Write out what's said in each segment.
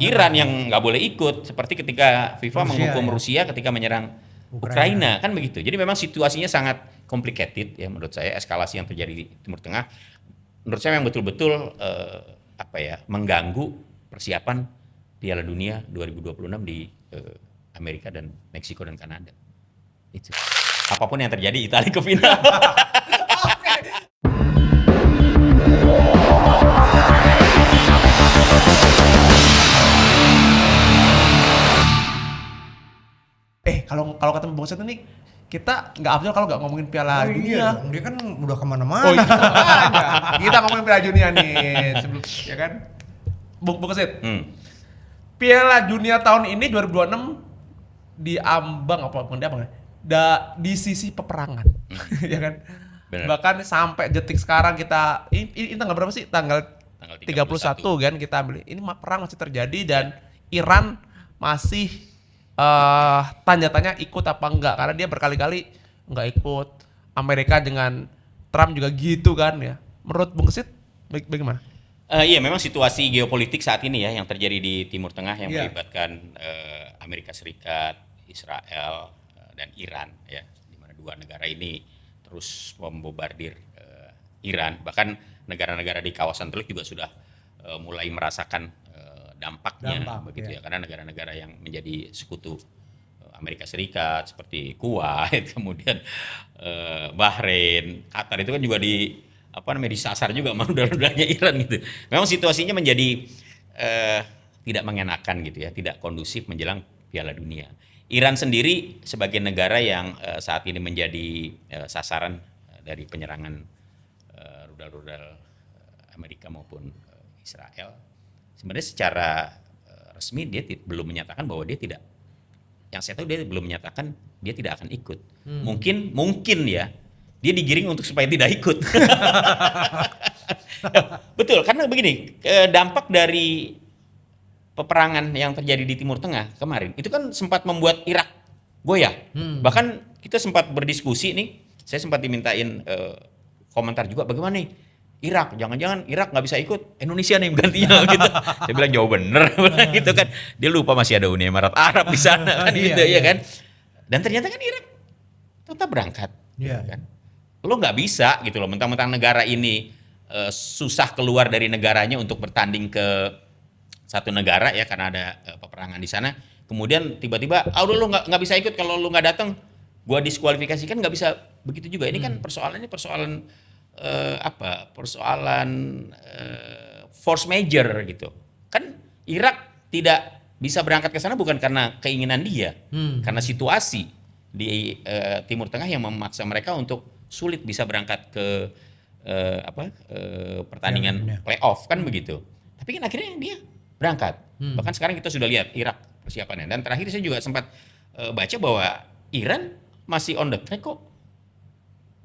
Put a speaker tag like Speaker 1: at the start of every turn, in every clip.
Speaker 1: Iran yang nggak boleh ikut, seperti ketika FIFA menghukum
Speaker 2: ya.
Speaker 1: Rusia ketika menyerang Ukraina, kan begitu. Jadi memang situasinya sangat complicated ya menurut saya, eskalasi yang terjadi di Timur Tengah. Menurut saya yang betul-betul mengganggu persiapan Piala Dunia 2026 di Amerika dan Meksiko dan Kanada. Itu. Apapun yang terjadi, Italia ke final.
Speaker 3: Kalau kata Bang Set ini kita nggak afdol kalau nggak ngomongin Piala Dunia.
Speaker 2: Iya, dia kan udah kemana-mana.
Speaker 3: Oh iya, kita ngomongin Piala Dunia nih sebelum, ya kan? Bang Set, Piala Dunia tahun ini 2026 diambang di sisi peperangan, ya kan?
Speaker 1: Bener.
Speaker 3: Bahkan sampai detik sekarang kita ini tanggal berapa sih? Tanggal 31 kan kita ambil. Ini perang masih terjadi dan Iran masih tanya tanya ikut apa enggak, karena dia berkali-kali enggak ikut. Amerika dengan Trump juga gitu kan ya. Menurut Bung Kesit bagaimana?
Speaker 1: Iya, memang situasi geopolitik saat ini ya yang terjadi di Timur Tengah yang
Speaker 2: Iya.
Speaker 1: melibatkan Amerika Serikat, Israel dan Iran ya, di mana dua negara ini terus membombardir Iran. Bahkan negara-negara di kawasan Teluk juga sudah mulai merasakan dampaknya begitu ya, karena negara-negara yang menjadi sekutu Amerika Serikat seperti Kuwait, kemudian Bahrain, Qatar itu kan juga disasar juga sama rudal-rudalnya Iran gitu. Memang situasinya menjadi tidak mengenakan gitu ya, tidak kondusif menjelang Piala Dunia. Iran sendiri sebagai negara yang saat ini menjadi sasaran dari penyerangan rudal-rudal Amerika maupun Israel. Sebenarnya secara resmi dia belum menyatakan bahwa dia tidak, yang saya tahu dia belum menyatakan dia tidak akan ikut. Mungkin ya dia digiring untuk supaya tidak ikut. Betul, karena begini, dampak dari peperangan yang terjadi di Timur Tengah kemarin itu kan sempat membuat Irak goyah. Bahkan kita sempat berdiskusi nih, saya sempat dimintain komentar juga, bagaimana nih Irak, jangan-jangan Irak nggak bisa ikut, Indonesia nih gantinya gitu. Saya bilang jauh bener gitu kan. Dia lupa masih ada Uni Emirat Arab di sana kan gitu ya kan. Dan ternyata kan Irak tetap berangkat.
Speaker 2: Iya.
Speaker 1: Kan. Lo nggak bisa gitu loh, mentang-mentang negara ini susah keluar dari negaranya untuk bertanding ke satu negara ya karena ada peperangan di sana. Kemudian tiba-tiba, udah lo nggak bisa ikut, kalau lo nggak datang, gua diskualifikasikan, nggak bisa begitu juga. Ini kan persoalan force major gitu. Kan Irak tidak bisa berangkat ke sana bukan karena keinginan dia, karena situasi di Timur Tengah yang memaksa mereka untuk sulit bisa berangkat ke pertandingan playoff kan begitu. Tapi kan akhirnya dia berangkat. Bahkan sekarang kita sudah lihat Irak persiapannya. Dan terakhir saya juga sempat baca bahwa Iran masih on the track kok.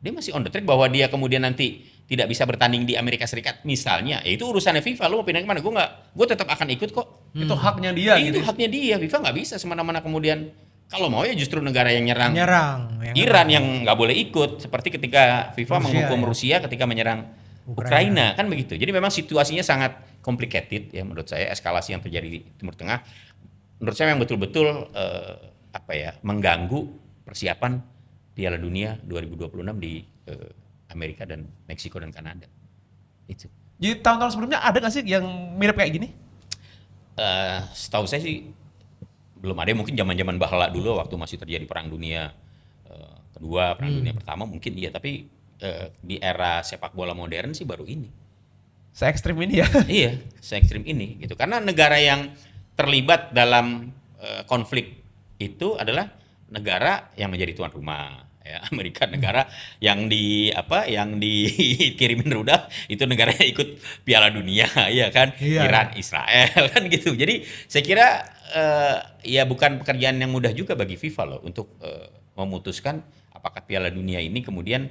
Speaker 1: Dia masih on the track bahwa dia kemudian nanti tidak bisa bertanding di Amerika Serikat misalnya, ya itu urusannya FIFA, lo mau pindah kemana, gue tetap akan ikut kok.
Speaker 3: Itu haknya dia.
Speaker 1: Itu haknya dia, FIFA nggak bisa semena-mena kemudian, kalau mau ya justru negara yang nyerang
Speaker 2: Yang
Speaker 1: Iran yang nggak boleh ikut, seperti ketika FIFA menghukum Rusia ketika menyerang Ukraina, kan begitu. Jadi memang situasinya sangat complicated ya menurut saya, eskalasi yang terjadi di Timur Tengah, menurut saya yang betul-betul mengganggu persiapan Piala Dunia 2026 di Amerika dan Meksiko dan Kanada. Itu.
Speaker 3: Jadi tahun-tahun sebelumnya ada nggak sih yang mirip kayak gini?
Speaker 1: Setahu saya sih belum ada. Mungkin zaman-zaman Bahala dulu waktu masih terjadi Perang Dunia Kedua, Perang Dunia Pertama mungkin iya. Tapi di era sepak bola modern sih baru ini.
Speaker 3: Se-ekstrim ini ya?
Speaker 1: Iya, se-ekstrim ini gitu. Karena negara yang terlibat dalam konflik itu adalah negara yang menjadi tuan rumah. Ya, Amerika negara yang dikirimin rudal itu negara yang ikut Piala Dunia ya kan.
Speaker 2: Iya.
Speaker 1: Iran, Israel kan gitu. Jadi saya kira ya bukan pekerjaan yang mudah juga bagi FIFA loh untuk memutuskan apakah Piala Dunia ini kemudian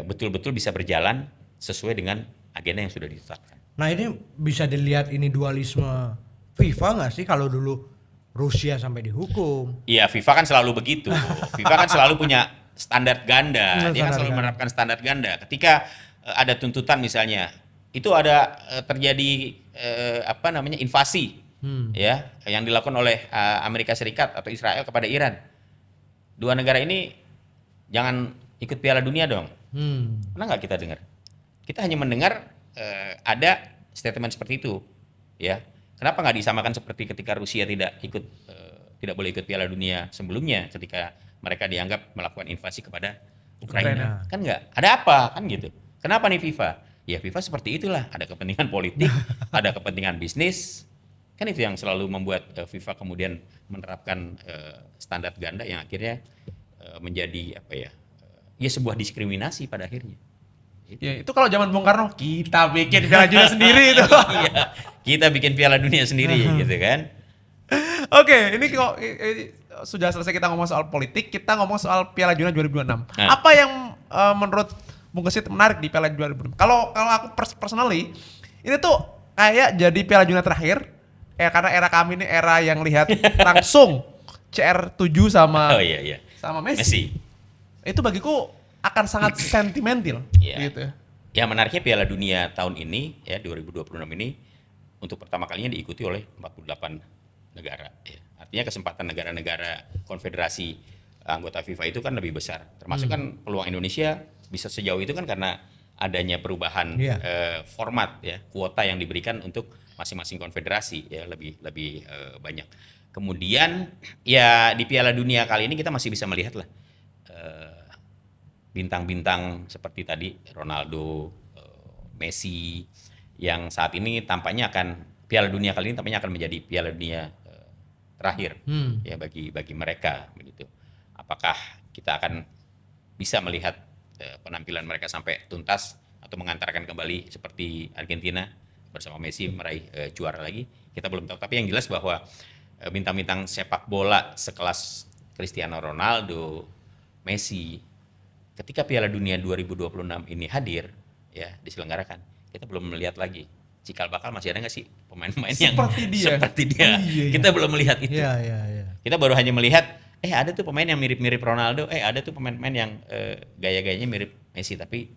Speaker 1: betul-betul bisa berjalan sesuai dengan agenda yang sudah ditetapkan.
Speaker 2: Nah ini bisa dilihat ini dualisme FIFA nggak sih, kalau dulu Rusia sampai dihukum.
Speaker 1: Iya, FIFA kan selalu begitu. FIFA kan selalu punya standar ganda. Dia kan selalu menerapkan standar ganda. Ketika ada tuntutan misalnya, itu ada terjadi invasi ya yang dilakukan oleh Amerika Serikat atau Israel kepada Iran. Dua negara ini jangan ikut Piala Dunia dong. Pernah nggak kita dengar? Kita hanya mendengar ada statement seperti itu, ya. Kenapa nggak disamakan seperti ketika Rusia tidak boleh ikut Piala Dunia sebelumnya ketika mereka dianggap melakukan invasi kepada Ukraina? Kan nggak. Ada apa kan gitu? Kenapa nih FIFA? Ya FIFA seperti itulah. Ada kepentingan politik, ada kepentingan bisnis. Kan itu yang selalu membuat FIFA kemudian menerapkan standar ganda yang akhirnya menjadi apa ya? Ya sebuah diskriminasi pada akhirnya.
Speaker 3: Ya, itu kalau zaman Bung Karno kita bikin Piala Dunia sendiri itu.
Speaker 1: Iya, kita bikin Piala Dunia sendiri gitu kan.
Speaker 3: Oke, ini kok sudah selesai kita ngomong soal politik, kita ngomong soal Piala Dunia 2026.
Speaker 1: Nah.
Speaker 3: Apa yang menurut Bung Gesit menarik di Piala Dunia 2026? Kalau aku personally, ini tuh kayak jadi Piala Dunia terakhir. Karena era kami ini era yang lihat langsung CR7 sama
Speaker 1: iya.
Speaker 3: sama Messi. Itu bagiku akan sangat sentimental
Speaker 1: Iya.
Speaker 3: gitu.
Speaker 1: Ya menariknya Piala Dunia tahun ini ya 2026 ini untuk pertama kalinya diikuti oleh 48 negara. Ya. Artinya kesempatan negara-negara konfederasi anggota FIFA itu kan lebih besar. Termasuk kan peluang Indonesia bisa sejauh itu kan karena adanya perubahan format ya kuota yang diberikan untuk masing-masing konfederasi ya lebih banyak. Kemudian ya di Piala Dunia kali ini kita masih bisa melihat lah bintang-bintang seperti tadi Ronaldo, Messi yang saat ini tampaknya akan Piala Dunia kali ini tampaknya akan menjadi Piala Dunia terakhir ya bagi mereka begitu. Apakah kita akan bisa melihat penampilan mereka sampai tuntas atau mengantarkan kembali seperti Argentina bersama Messi meraih juara lagi? Kita belum tahu. Tapi yang jelas bahwa bintang-bintang sepak bola sekelas Cristiano Ronaldo, Messi ketika Piala Dunia 2026 ini hadir ya diselenggarakan, kita belum melihat lagi cikal bakal masih ada nggak sih pemain-pemain yang seperti dia.
Speaker 3: Iya.
Speaker 1: Kita belum melihat itu.
Speaker 2: Iya.
Speaker 1: Kita baru hanya melihat ada tuh pemain yang mirip-mirip Ronaldo, ada tuh pemain-pemain yang gaya-gayanya mirip Messi, tapi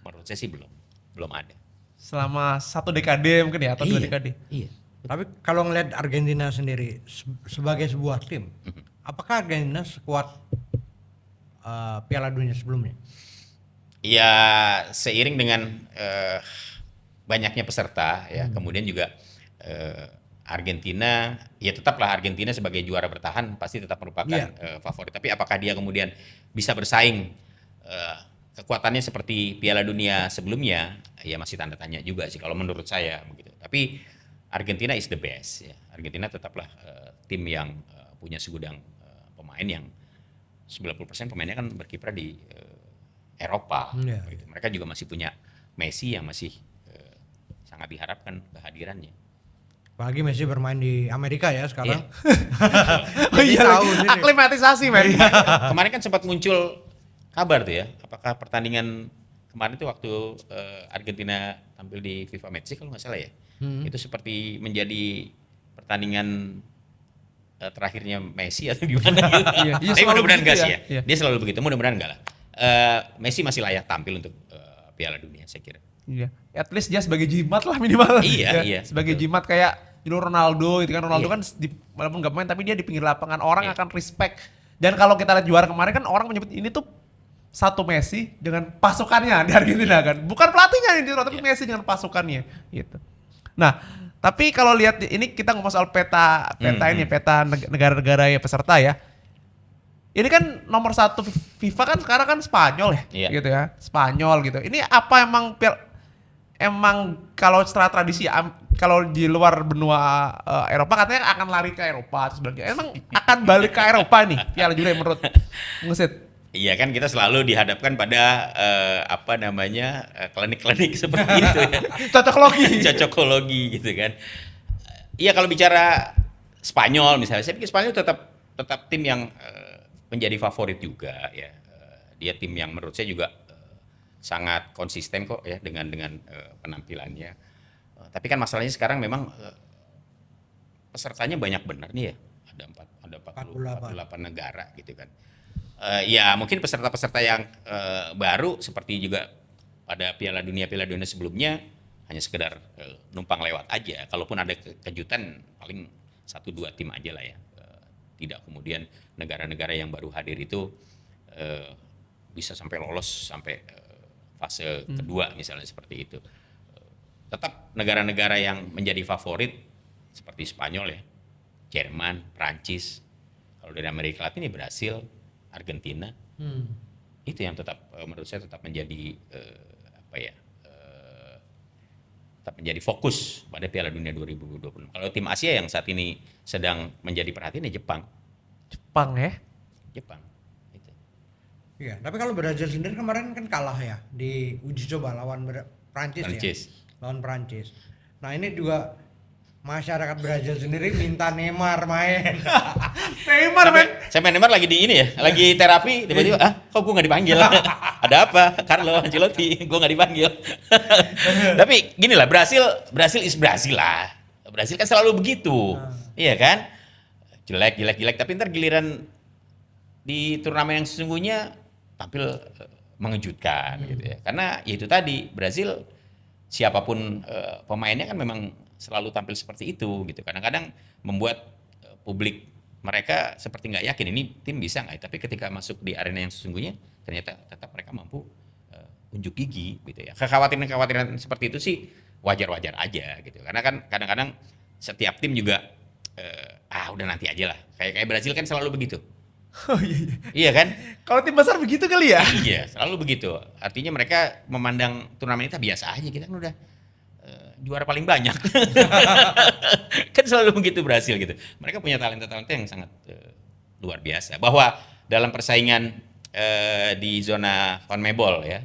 Speaker 1: menurut saya sih belum ada.
Speaker 3: Selama 1 dekade mungkin ya atau 2 dekade.
Speaker 1: Iya.
Speaker 2: Tapi kalau ngelihat Argentina sendiri sebagai sebuah tim, apakah Argentina sekuat Piala Dunia sebelumnya?
Speaker 1: Ya seiring dengan banyaknya peserta ya, kemudian juga Argentina ya tetaplah Argentina sebagai juara bertahan pasti tetap merupakan favorit. Tapi apakah dia kemudian bisa bersaing kekuatannya seperti Piala Dunia sebelumnya? Ya masih tanda tanya juga sih kalau menurut saya begitu. Tapi Argentina is the best ya. Argentina tetaplah tim yang punya segudang pemain yang 90% pemainnya kan berkiprah di Eropa. Gitu. Mereka juga masih punya Messi yang masih sangat diharapkan kehadirannya.
Speaker 2: Apalagi Messi bermain di Amerika ya sekarang.
Speaker 3: Oh iya, aklimatisasi men.
Speaker 1: Kemarin kan sempat muncul kabar tuh ya, apakah pertandingan kemarin tuh waktu Argentina tampil di FIFA Match kalau nggak salah ya, itu seperti menjadi pertandingan terakhirnya Messi atau gimana gitu.
Speaker 3: Iya,
Speaker 1: tapi mudah-mudahan enggak
Speaker 3: ya.
Speaker 1: sih ya. Dia selalu begitu, mudah-mudahan enggak lah. Messi masih layak tampil untuk Piala Dunia saya kira.
Speaker 3: Iya, at least dia sebagai jimat lah minimal.
Speaker 1: Iya.
Speaker 3: Sebagai jimat kayak Ronaldo gitu kan. Ronaldo kan walaupun nggak main tapi dia di pinggir lapangan orang akan respect. Dan kalau kita lihat juara kemarin kan orang menyebut ini tuh satu Messi dengan pasukannya di Argentina kan. Bukan pelatihnya ini tapi Messi dengan pasukannya gitu. Nah, tapi kalau lihat ini kita ngomong soal peta ini peta negara-negara ya peserta ya. Ini kan nomor 1 FIFA kan sekarang kan Spanyol ya, gitu ya. Spanyol gitu. Ini apa emang kalau secara tradisi kalau di luar benua Eropa katanya akan lari ke Eropa terus sebagainya. Emang akan balik ke Eropa nih Piala Dunia menurut Ngesit?
Speaker 1: Iya kan kita selalu dihadapkan pada klinik-klinik seperti itu ya. Cocokologi gitu kan. Iya kalau bicara Spanyol misalnya, saya pikir Spanyol tetap tim yang menjadi favorit juga ya. Dia tim yang menurut saya juga sangat konsisten kok ya dengan penampilannya. Tapi kan masalahnya sekarang memang pesertanya banyak benar nih ya. Ada 48 negara gitu kan. Ya mungkin peserta-peserta yang baru seperti juga pada Piala Dunia sebelumnya hanya sekedar numpang lewat aja. Kalaupun ada kejutan paling 1-2 tim aja lah ya. Tidak kemudian negara-negara yang baru hadir itu bisa sampai lolos sampai fase kedua misalnya seperti itu. Tetap negara-negara yang menjadi favorit seperti Spanyol ya, Jerman, Prancis. Kalau dari Amerika Latin ya Brasil, Argentina. Itu yang tetap menurut saya tetap menjadi tetap menjadi fokus pada Piala Dunia 2026. Kalau tim Asia yang saat ini sedang menjadi perhatian ya Jepang.
Speaker 3: Jepang ya.
Speaker 1: Jepang. Itu.
Speaker 2: Iya, tapi kalau Brazil sendiri kemarin kan kalah ya di uji coba lawan Prancis ya. Lawan Prancis. Nah, ini juga masyarakat Brazil sendiri minta Neymar main.
Speaker 3: Neymar men.
Speaker 1: Sampai Neymar lagi di ini ya, lagi terapi tiba-tiba kok gue nggak dipanggil? Ada apa? Carlo Ancelotti, gue nggak dipanggil. Tapi gini lah, Brasil is Brasil lah. Brasil kan selalu begitu, iya kan? Jelek, tapi ntar giliran di turnamen yang sesungguhnya tampil mengejutkan gitu ya. Karena ya itu tadi Brasil siapapun pemainnya kan memang selalu tampil seperti itu gitu. Kadang-kadang membuat publik mereka seperti nggak yakin ini tim bisa nggak. Tapi ketika masuk di arena yang sesungguhnya ternyata tetap mereka mampu unjuk gigi gitu ya. Kekhawatiran seperti itu sih wajar-wajar aja gitu. Karena kan kadang-kadang setiap tim juga udah nanti aja lah. Kayak Brasil kan selalu begitu.
Speaker 3: Oh iya.
Speaker 1: Iya kan?
Speaker 3: Kalau tim besar begitu kali ya?
Speaker 1: Iya, selalu begitu. Artinya mereka memandang turnamen kita biasa aja. Kita kan udah juara paling banyak. Kan selalu begitu Brasil gitu. Mereka punya talenta-talenta yang sangat luar biasa. Bahwa dalam persaingan di zona CONMEBOL ya,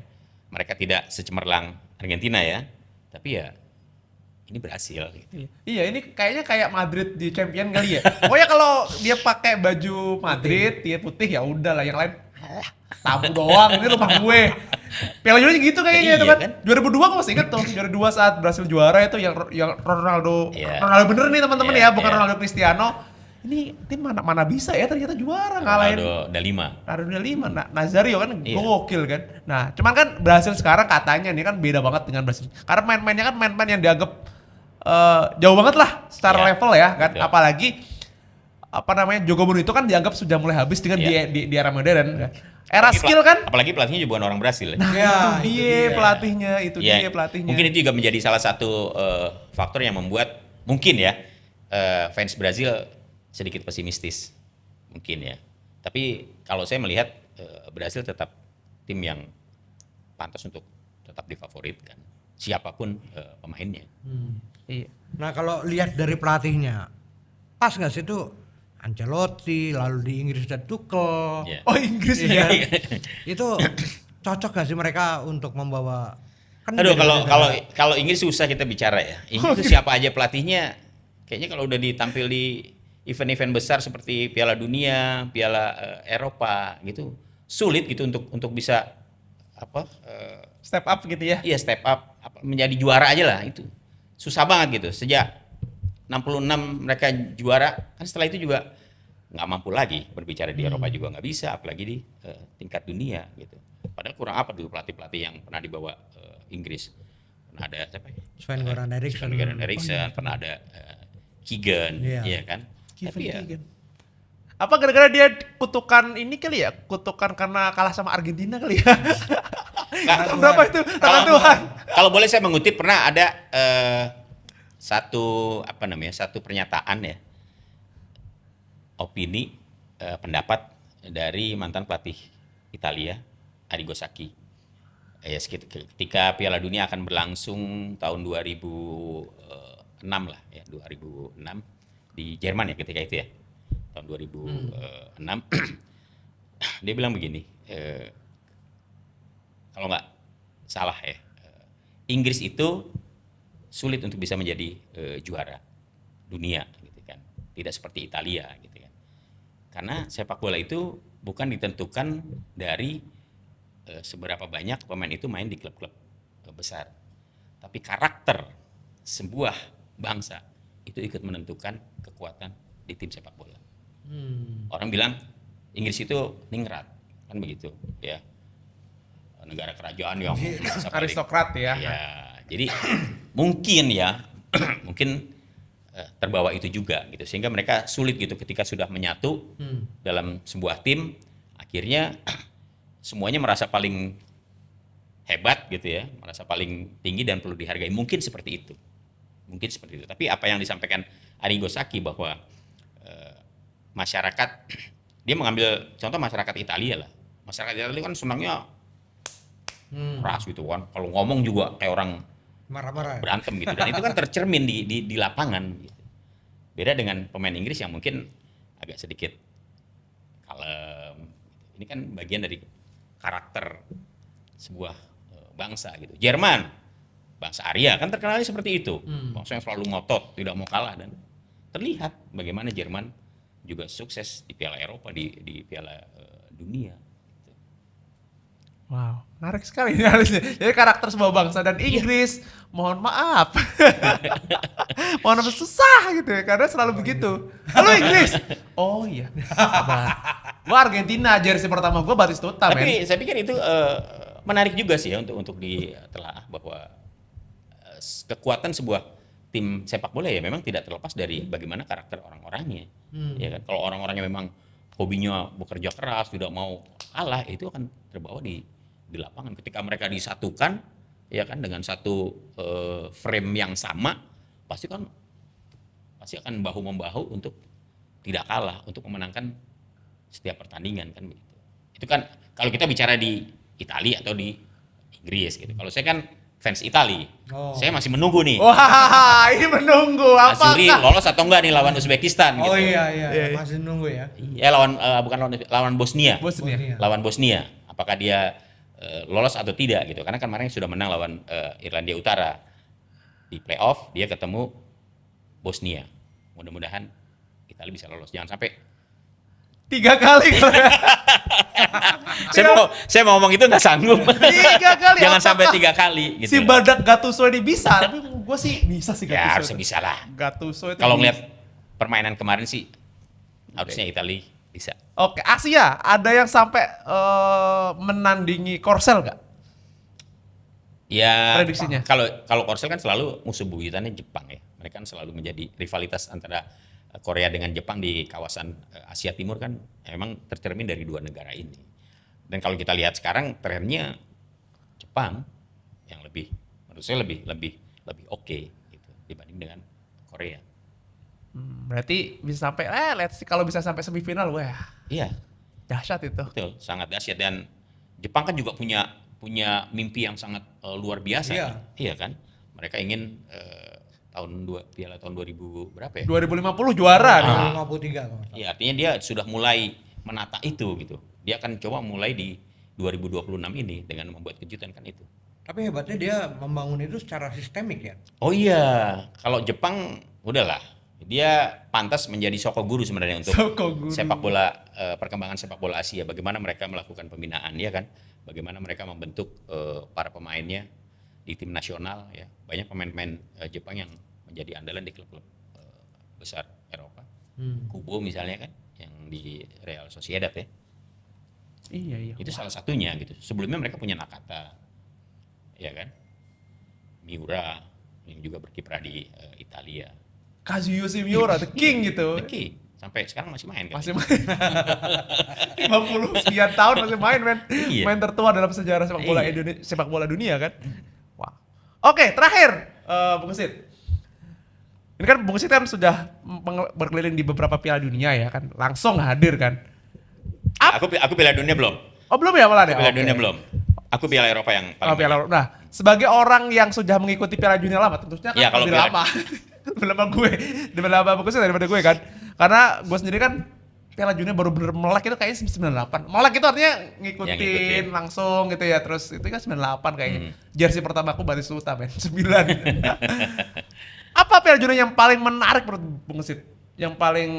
Speaker 1: mereka tidak secemerlang Argentina ya. Tapi ya ini berhasil gitu.
Speaker 3: Iya, ini kayaknya kayak Madrid di Champion kali ya. Pokoknya kalau dia pakai baju Madrid, dia putih ya udah lah, yang lain tamu doang, ini rumah gue. Piala Dunia gitu kayaknya itu kan. 2002 gue masih inget tuh, 2002 saat Brasil juara itu yang Ronaldo bener nih teman-teman ya, bukan Ronaldo Cristiano. Ini tim mana bisa ya ternyata juara ngalahin Ronaldo 5. Nazario kan gokil kan. Nah, cuman kan Brasil sekarang katanya nih kan beda banget dengan Brasil. Karena main-mainnya kan main-main yang dianggap jauh banget lah secara level ya kan. Betul. Apalagi Jogo Bonito kan dianggap sudah mulai habis dengan di era modern kan. Era apalagi skill kan.
Speaker 1: Apalagi pelatihnya juga bukan orang Brasil ya.
Speaker 3: Nah, itu dia pelatihnya.
Speaker 1: Mungkin itu juga menjadi salah satu faktor yang membuat mungkin ya fans Brasil sedikit pesimistis mungkin ya. Tapi kalau saya melihat Brasil tetap tim yang pantas untuk tetap difavoritkan siapapun pemainnya.
Speaker 2: Iya. Nah kalau lihat dari pelatihnya, pas nggak sih itu Ancelotti, lalu di Inggris ada Tuchel.
Speaker 1: Yeah.
Speaker 3: Oh Inggris ya.
Speaker 2: Itu cocok nggak sih mereka untuk membawa? Kan
Speaker 1: aduh kalau Inggris susah kita bicara ya. Inggris siapa aja pelatihnya, kayaknya kalau udah ditampil di event-event besar seperti Piala Dunia, Piala Eropa gitu, sulit gitu untuk bisa
Speaker 3: step up gitu ya.
Speaker 1: Iya step up menjadi juara aja lah itu. Susah banget gitu. Sejak 66 mereka juara, kan setelah itu juga nggak mampu lagi berbicara di Eropa juga nggak bisa, apalagi di tingkat dunia gitu. Padahal kurang apa dulu pelatih-pelatih yang pernah dibawa Inggris. Pernah ada siapa ya?
Speaker 2: Sven-Göran Eriksson,
Speaker 1: pernah ada Keegan, iya kan? Tapi ya,
Speaker 3: apa gara-gara dia kutukan ini kali ya? Kutukan karena kalah sama Argentina kali ya? Berapa itu? Tangan Tuhan.
Speaker 1: Kalau boleh saya mengutip, pernah ada satu pernyataan ya, opini pendapat dari mantan pelatih Italia Arrigo Sacchi. Ya ketika Piala Dunia akan berlangsung tahun 2006 lah ya, 2006 di Jerman ya ketika itu ya, tahun 2006. Dia bilang begini, kalau nggak salah ya, Inggris itu sulit untuk bisa menjadi juara dunia gitu kan, tidak seperti Italia gitu kan, karena sepak bola itu bukan ditentukan dari seberapa banyak pemain itu main di klub-klub besar, tapi karakter sebuah bangsa itu ikut menentukan kekuatan di tim sepak bola. Orang bilang Inggris itu ningrat kan begitu ya, negara kerajaan yang
Speaker 3: aristokrat ya.
Speaker 1: Ya jadi mungkin ya mungkin terbawa itu juga gitu, sehingga mereka sulit gitu ketika sudah menyatu dalam sebuah tim, akhirnya semuanya merasa paling hebat gitu ya, merasa paling tinggi dan perlu dihargai, mungkin seperti itu. Tapi apa yang disampaikan Arrigo Sacchi bahwa masyarakat, dia mengambil contoh masyarakat Italia lah. Masyarakat Italia kan senangnya keras gitu kan, kalau ngomong juga kayak orang
Speaker 2: Marah-marah.
Speaker 1: berantem gitu, dan itu kan tercermin di lapangan gitu. Beda dengan pemain Inggris yang mungkin agak sedikit kalem. Ini kan bagian dari karakter sebuah bangsa gitu. Jerman, bangsa Arya kan terkenalnya seperti itu, bangsa yang selalu ngotot, tidak mau kalah, dan terlihat bagaimana Jerman juga sukses di Piala Eropa, di Piala Dunia.
Speaker 3: Wow, menarik sekali ini harusnya. Jadi karakter sebuah bangsa, dan Inggris, mohon maaf. Mohon maaf, susah gitu ya, karena selalu begitu. Halo Inggris. Oh iya, sabar. Gua Argentina, jersey pertama gua Batistuta, men.
Speaker 1: Tapi saya pikir itu menarik juga sih ya untuk ditelaah bahwa kekuatan sebuah tim sepak bola ya memang tidak terlepas dari bagaimana karakter orang-orangnya. Ya kan, kalau orang-orangnya memang hobinya bekerja keras, tidak mau kalah, itu akan terbawa di lapangan. Ketika mereka disatukan ya kan dengan satu frame yang sama, pasti akan bahu membahu untuk tidak kalah, untuk memenangkan setiap pertandingan kan begitu. Itu kan kalau kita bicara di Italia atau di Inggris gitu. Kalau saya kan fans Italia, saya masih menunggu nih.
Speaker 3: Wah, ini menunggu
Speaker 1: Azzurri
Speaker 3: apakah?
Speaker 1: lolos atau enggak nih lawan Uzbekistan
Speaker 2: Oh
Speaker 1: gitu.
Speaker 2: iya, masih nunggu ya.
Speaker 1: Ya bukan lawan Bosnia.
Speaker 3: Bosnia.
Speaker 1: Lawan Bosnia. Apakah dia lolos atau tidak gitu. Karena kan kemarin sudah menang lawan Irlandia Utara. Di playoff dia ketemu Bosnia. Mudah-mudahan Italia bisa lolos. Jangan sampai
Speaker 3: 3 kali.
Speaker 1: saya mau ngomong itu nggak sanggup.
Speaker 3: 3 kali.
Speaker 1: Jangan
Speaker 3: apakah
Speaker 1: sampai 3 kali gitu.
Speaker 3: Si Badak Gattuso ini bisa, tapi gue sih bisa sih Gattuso.
Speaker 1: Ya harusnya bisa lah.
Speaker 3: Gattuso itu
Speaker 1: Kalau
Speaker 3: bisa.
Speaker 1: ngeliat permainan kemarin sih harusnya Italia bisa.
Speaker 3: Oke, Asia ada yang sampai menandingi Korsel nggak?
Speaker 1: Ya
Speaker 3: Prediksinya.
Speaker 1: kalau Korsel kan selalu musuh buyutannya Jepang ya. Mereka kan selalu menjadi rivalitas antara Korea dengan Jepang di kawasan Asia Timur kan memang tercermin dari dua negara ini. Dan kalau kita lihat sekarang trennya Jepang yang menurut saya lebih oke gitu dibanding dengan Korea.
Speaker 3: Berarti bisa sampai let's see, kalau bisa sampai semifinal, wah
Speaker 1: Iya,
Speaker 3: dahsyat itu.
Speaker 1: betul, sangat dahsyat. Dan Jepang kan juga punya mimpi yang sangat luar biasa.
Speaker 2: Iya.
Speaker 1: Iya kan? Mereka ingin Piala tahun 2000 berapa ya?
Speaker 3: 2050 juara nih.
Speaker 2: 53 kalau.
Speaker 1: Iya, artinya dia sudah mulai menata itu gitu. Dia akan coba mulai di 2026 ini dengan membuat kejutan kan itu.
Speaker 2: Tapi hebatnya dia membangun itu secara sistemik ya.
Speaker 1: Oh iya, kalau Jepang udahlah. Dia pantas menjadi sokoguru sebenarnya untuk
Speaker 3: Sokoguru.
Speaker 1: sepak bola, perkembangan sepak bola Asia. Bagaimana mereka melakukan pembinaan ya kan? Bagaimana mereka membentuk para pemainnya di tim nasional ya. Banyak pemain-pemain Jepang yang menjadi andalan di klub-klub besar Eropa. Kubo misalnya kan yang di Real Sociedad ya.
Speaker 3: Iya.
Speaker 1: Itu salah satunya gitu. Sebelumnya mereka punya Nakata. Ya kan? Miura yang juga berkiprah di Italia.
Speaker 3: Kazuyoshi Miura, the king gitu.
Speaker 1: The King. Sampai sekarang masih main kan?
Speaker 3: Masih main. 50 sekian tahun masih main, men.
Speaker 1: Iya.
Speaker 3: Main tertua dalam sejarah sepak bola
Speaker 1: Iya.
Speaker 3: Indonesia, sepak bola dunia kan. Wah. Oke, terakhir Bung Kesit. Ini kan Bung Kesit kan sudah berkeliling di beberapa Piala Dunia ya kan, langsung hadir kan.
Speaker 1: Aku Piala Dunia belum.
Speaker 3: Oh belum ya malah deh.
Speaker 1: Piala
Speaker 3: Oke.
Speaker 1: Dunia belum. Aku Piala Eropa yang
Speaker 3: Oh,
Speaker 1: paling
Speaker 3: Piala Eropa. Nah, sebagai orang yang sudah mengikuti Piala Dunia lama, tentunya kan
Speaker 1: Iya, kalau
Speaker 3: lebih
Speaker 1: Piala-
Speaker 3: lama. Lebih lama gue, lebih lama Bung Kesit daripada gue kan. Karena gue sendiri kan Piala Dunia baru bener melek itu kayaknya 98. Melek itu artinya ngikutin,
Speaker 1: Ya, ngikutin.
Speaker 3: langsung gitu ya. Terus itu kan 98 kayaknya. Jersey pertama aku Batistuta, men. 9. Apa Piala Dunia yang paling menarik menurut Bung Kesit? Yang paling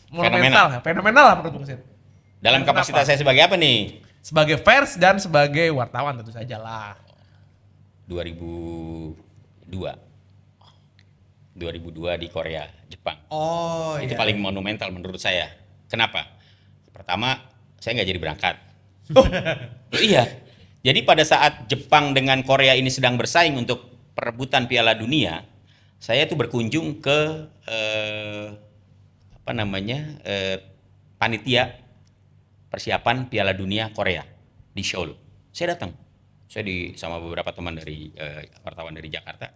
Speaker 3: monumental, fenomenal lah menurut Bung Kesit?
Speaker 1: dalam
Speaker 3: Kenapa?
Speaker 1: kapasitas saya sebagai apa nih?
Speaker 3: Sebagai fans dan sebagai wartawan tentu saja lah.
Speaker 1: 2002 di Korea, Jepang.
Speaker 2: Oh
Speaker 1: Itu
Speaker 2: iya.
Speaker 1: paling monumental menurut saya. Kenapa? Pertama, saya nggak jadi berangkat. Iya. Jadi pada saat Jepang dengan Korea ini sedang bersaing untuk perebutan Piala Dunia, saya tuh berkunjung ke panitia persiapan Piala Dunia Korea di Seoul. Saya datang. Saya sama beberapa teman dari wartawan dari Jakarta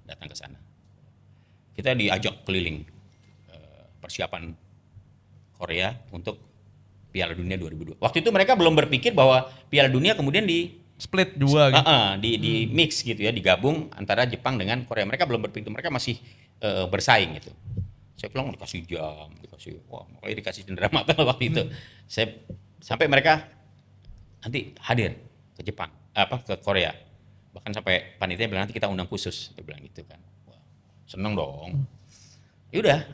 Speaker 1: datang ke sana. Kita diajak keliling persiapan Korea untuk Piala Dunia 2002. Waktu itu mereka belum berpikir bahwa Piala Dunia kemudian
Speaker 3: Split dua gitu.
Speaker 1: di mix gitu ya, digabung antara Jepang dengan Korea. Mereka belum berpikir, mereka masih bersaing gitu. Saya pulang dikasih jam, makanya dikasih cenderamata waktu itu. Saya sampai mereka nanti hadir ke Jepang, ke Korea. Bahkan sampai panitia bilang nanti kita undang khusus, dia bilang gitu kan. Wah, seneng dong. Ya udah,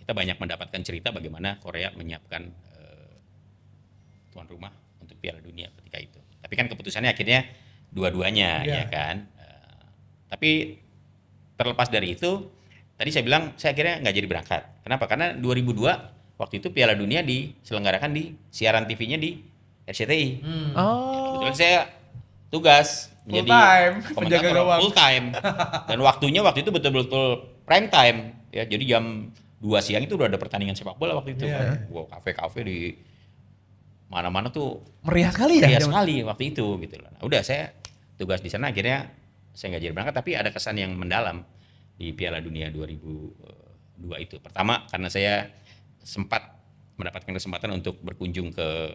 Speaker 1: kita banyak mendapatkan cerita bagaimana Korea menyiapkan tuan rumah untuk Piala Dunia ketika itu. Tapi kan keputusannya akhirnya dua-duanya, ya kan. Tapi terlepas dari itu, tadi saya bilang saya akhirnya nggak jadi berangkat. Kenapa? Karena 2002 waktu itu Piala Dunia diselenggarakan di siaran TV-nya di RCTI. Kebetulan saya tugas menjadi komentator full time dan waktunya waktu itu betul-betul prime time ya. Jadi jam 2 siang itu udah ada pertandingan sepak bola waktu itu. Wow, kafe-kafe di mana-mana tuh
Speaker 3: Meriah sekali ya.
Speaker 1: meriah sekali waktu itu gitu loh. Nah, udah saya tugas di sana, akhirnya saya nggak jadi berangkat, tapi ada kesan yang mendalam di Piala Dunia 2002 itu. Pertama karena saya sempat mendapatkan kesempatan untuk berkunjung ke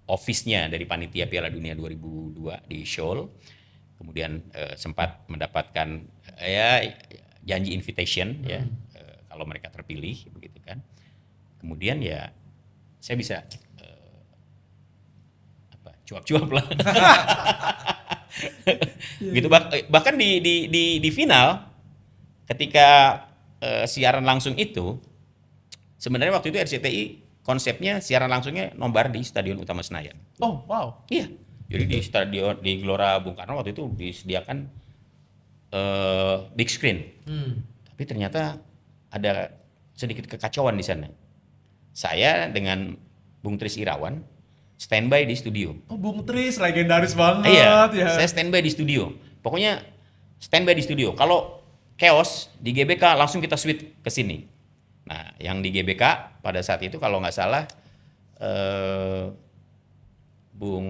Speaker 1: office-nya dari panitia Piala Dunia 2002 di Seoul. Kemudian sempat mendapatkan janji invitation ya kalau mereka terpilih begitu kan. Kemudian ya saya bisa cuap-cuap lah. Gitu bahkan di final ketika siaran langsung itu sebenarnya waktu itu RCTI konsepnya siaran langsungnya nobar di Stadion Utama Senayan.
Speaker 3: Oh, wow.
Speaker 1: Iya. Jadi di Gelora Bung Karno waktu itu disediakan big screen. Tapi ternyata ada sedikit kekacauan di sana. Saya dengan Bung Tris Irawan standby di studio.
Speaker 3: Oh, Bung Tris legendaris banget
Speaker 1: ya. Saya standby di studio. Pokoknya standby di studio. Kalau chaos di GBK langsung kita switch ke sini. Nah, yang di GBK pada saat itu kalau nggak salah Bung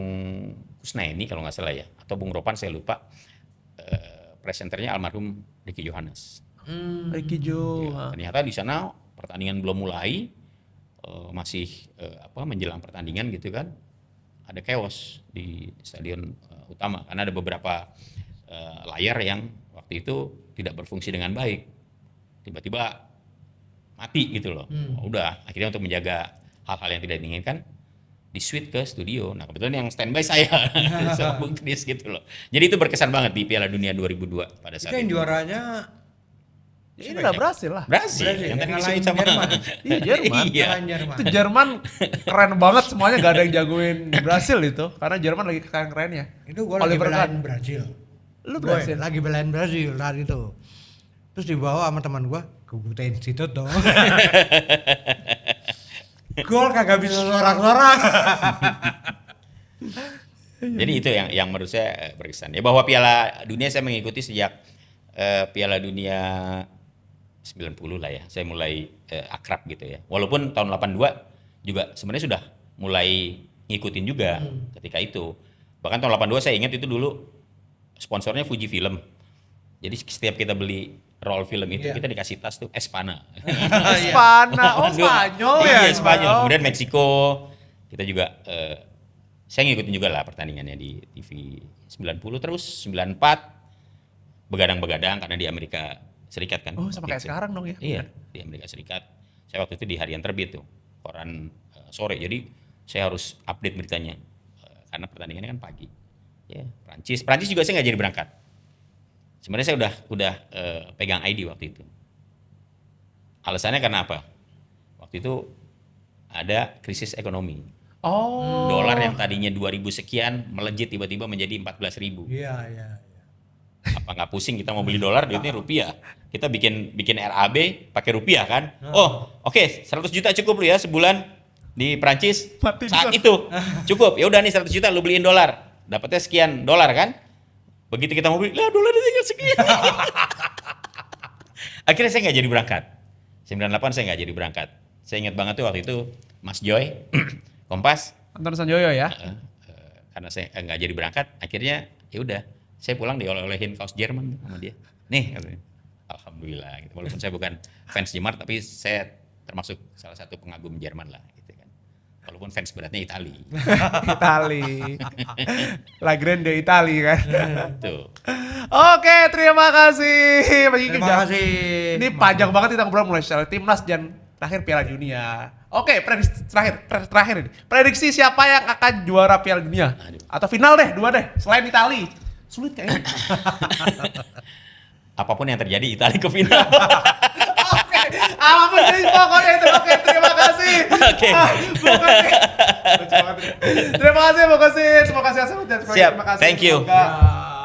Speaker 1: Kusnaini kalau nggak salah ya, atau Bung Ropan saya lupa. Presenternya almarhum Ricky Johannes.
Speaker 3: Ricky Jo.
Speaker 1: Ya, ternyata di sana pertandingan belum mulai. Masih menjelang pertandingan gitu kan, ada chaos di stadion utama karena ada beberapa layar yang waktu itu tidak berfungsi dengan baik, tiba-tiba mati gitu loh. Udah akhirnya untuk menjaga hal-hal yang tidak diinginkan di switch ke studio. Nah kebetulan yang standby saya sama Bung Tris gitu loh. Jadi itu berkesan banget di Piala Dunia 2002 pada saat
Speaker 2: itu. Yang juaranya
Speaker 3: ini udah berhasil lah.
Speaker 1: Berhasil. Yang tadi disebut sama
Speaker 2: Jerman.
Speaker 3: Iya, Jerman.
Speaker 1: Iya.
Speaker 3: Itu Jerman keren banget, semuanya gak ada yang jagoin Brasil itu. Karena Jerman lagi keren-kerennya.
Speaker 2: Itu gue lagi belain Brasil.
Speaker 3: Lu Brasil?
Speaker 2: Lagi belain Brasil saat itu. Terus dibawa sama teman gue ke Goethe Institute dong. Gol kagak bisa sorak-sorak.
Speaker 1: Jadi itu yang menurut saya berkesan. Ya bahwa Piala Dunia saya mengikuti sejak Piala Dunia 90 lah ya. Saya mulai akrab gitu ya. Walaupun tahun 82 juga sebenarnya sudah mulai ngikutin juga ketika itu. Bahkan tahun 82 saya ingat itu dulu sponsornya Fuji Film. Jadi setiap kita beli roll film itu kita dikasih tas tuh Espana.
Speaker 3: Espana, Spanyol ya.
Speaker 1: Iya, Spanyol. Kemudian Meksiko. Kita juga saya ngikutin juga lah pertandingannya di TV 90 terus 94 begadang-begadang karena di Amerika Serikat kan.
Speaker 3: Oh, sama kayak sekarang dong ya.
Speaker 1: Iya, di Amerika Serikat. Saya waktu itu di harian terbit tuh, koran sore. Jadi saya harus update beritanya karena pertandingannya kan pagi. Ya, Prancis juga saya nggak jadi berangkat. Sebenarnya saya udah pegang ID waktu itu. Alasannya karena apa? Waktu itu ada krisis ekonomi.
Speaker 3: Oh.
Speaker 1: Dolar yang tadinya 2.000 sekian melejit tiba-tiba menjadi 14.000.
Speaker 2: Iya.
Speaker 1: Apa nggak pusing kita mau beli dolar, duitnya rupiah. Kita bikin RAB pakai rupiah kan. Oh, oke, 100 juta cukup lu ya sebulan di Prancis. Saat itu cukup. Ya udah nih 100 juta lu beliin dolar. Dapatnya sekian dolar kan? Begitu kita mau beli, lah dolar tinggal sekian. Akhirnya saya nggak jadi berangkat. 98 saya nggak jadi berangkat. Saya ingat banget tuh waktu itu Mas Joy, Kompas.
Speaker 3: Anton Sanjoyo ya.
Speaker 1: Karena saya nggak jadi berangkat, akhirnya ya udah saya pulang dioleh-olehin kaos Jerman sama dia. Nih, katanya. Alhamdulillah. Gitu. Walaupun saya bukan fans Jemar, tapi saya termasuk salah satu pengagum Jerman lah. Gitu kan. Walaupun fans beratnya Itali.
Speaker 3: Itali. La Grande Itali kan.
Speaker 1: Tuh.
Speaker 3: Oke, terima kasih.
Speaker 2: Terima kasih.
Speaker 3: Ini panjang banget kita ngobrol mulai soal timnas dan terakhir Piala Dunia. Oke, prediksi terakhir ini. Prediksi siapa yang akan juara Piala Dunia?
Speaker 1: Aduh.
Speaker 3: Atau final deh, dua deh. Selain Itali. Sulit kayaknya.
Speaker 1: Apapun yang terjadi, Itali ke final.
Speaker 3: Oke, apapun jadi pokoknya itu. Oke, terima kasih.
Speaker 1: Oke.
Speaker 3: Terima kasih, Bung Kosin. Semoga sehat-sehat.
Speaker 1: Siap,
Speaker 3: Terima kasih.
Speaker 1: thank you.
Speaker 3: Semoga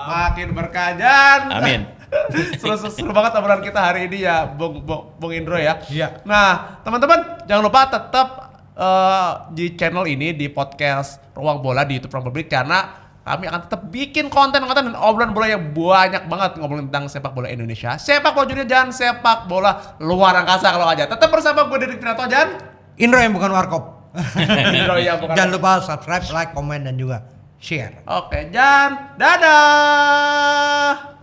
Speaker 3: makin berkah dan
Speaker 1: Amin.
Speaker 3: seru banget obrolan kita hari ini ya, Bung Indro ya.
Speaker 2: Iya.
Speaker 3: Nah, teman-teman jangan lupa tetap di channel ini, di podcast Ruang Bola di YouTube Ruang Publik, karena kami akan tetap bikin konten dan obrolan bola yang banyak banget ngobrolin tentang sepak bola Indonesia, sepak bola dunia dan sepak bola luar angkasa kalau aja. Tetap bersama gue Deddy Pinato dan
Speaker 2: Indro yang bukan warkop.
Speaker 3: Indro yang bukan.
Speaker 2: Jangan lupa subscribe, like, komen dan juga share.
Speaker 3: Oke, dan dadah.